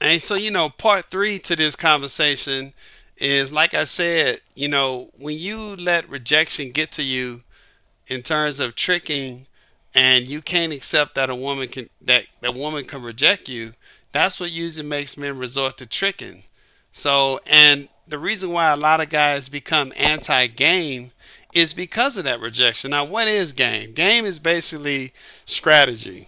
And so, part three to this conversation is like I said, when you let rejection get to you in terms of tricking and you can't accept that a woman can reject you, that's what usually makes men resort to tricking. So, and the reason why a lot of guys become anti-game is because of that rejection. Now, what is game? Game is basically strategy.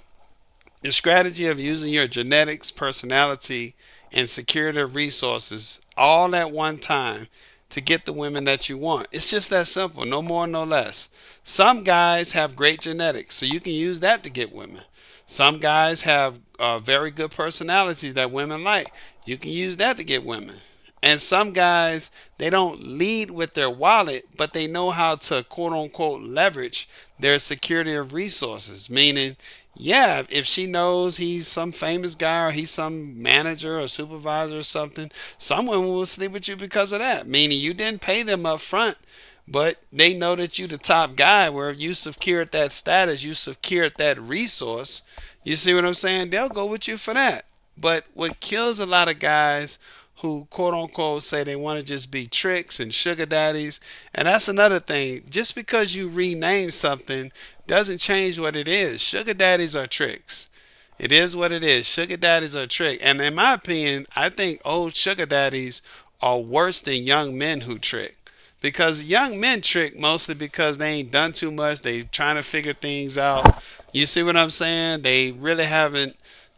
The strategy of using your genetics, personality, and security of resources all at one time to get the women that you want. It's just that simple, no more, no less. Some guys have great genetics, so you can use that to get women. Some guys have very good personalities that women like. You can use that to get women. And some guys, they don't lead with their wallet, but they know how to quote unquote leverage their security of resources. Meaning, yeah, if she knows he's some famous guy or he's some manager or supervisor or something, some women will sleep with you because of that. Meaning you didn't pay them up front, but they know that you the top guy where you secured that status, you secured that resource. You see what I'm saying? They'll go with you for that. But what kills a lot of guys who quote unquote say they want to just be tricks and sugar daddies, and that's another thing. Just because you rename something doesn't change what it is. Sugar daddies are tricks. It is what it is. Sugar daddies are trick. And in my opinion, I think old sugar daddies are worse than young men who trick. Because young men trick mostly because they ain't done too much. They trying to figure things out. You see what I'm saying? They really haven't,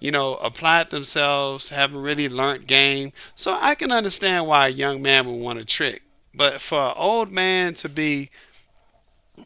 applied themselves, haven't really learned game. So I can understand why a young man would want to trick. But for an old man to be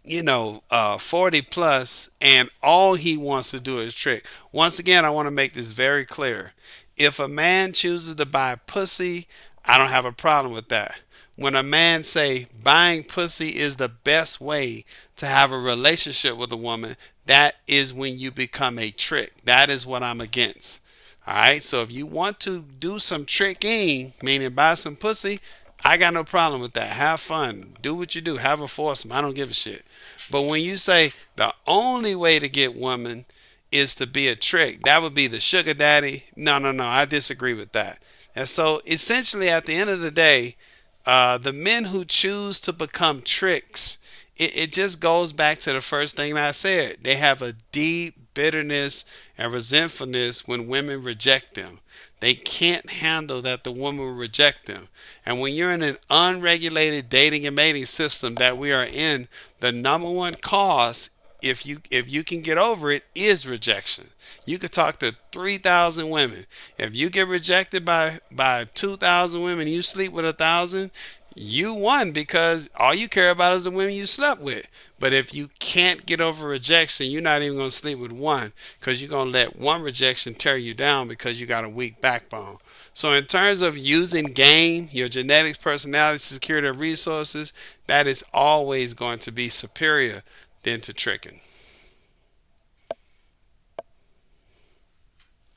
40 plus and all he wants to do is trick. Once again, I want to make this very clear. If a man chooses to buy pussy, I don't have a problem with that. When a man say buying pussy is the best way to have a relationship with a woman, that is when you become a trick. That is what I'm against. All right. So if you want to do some tricking, meaning buy some pussy, I got no problem with that. Have fun. Do what you do. Have a foursome. I don't give a shit. But when you say the only way to get women is to be a trick, that would be the sugar daddy. No, no, no. I disagree with that. And so essentially, at the end of the day, the men who choose to become tricks, it just goes back to the first thing I said. They have a deep bitterness and resentfulness when women reject them. They can't handle that the woman will reject them. And when you're in an unregulated dating and mating system that we are in, the number one cause, if you can get over it, is rejection. You could talk to 3,000 women. If you get rejected by 2,000 women, you sleep with 1,000, you won because all you care about is the women you slept with. But if you can't get over rejection, you're not even going to sleep with one because you're going to let one rejection tear you down because you got a weak backbone. So, in terms of using game, your genetics, personality, security of resources, that is always going to be superior than to tricking.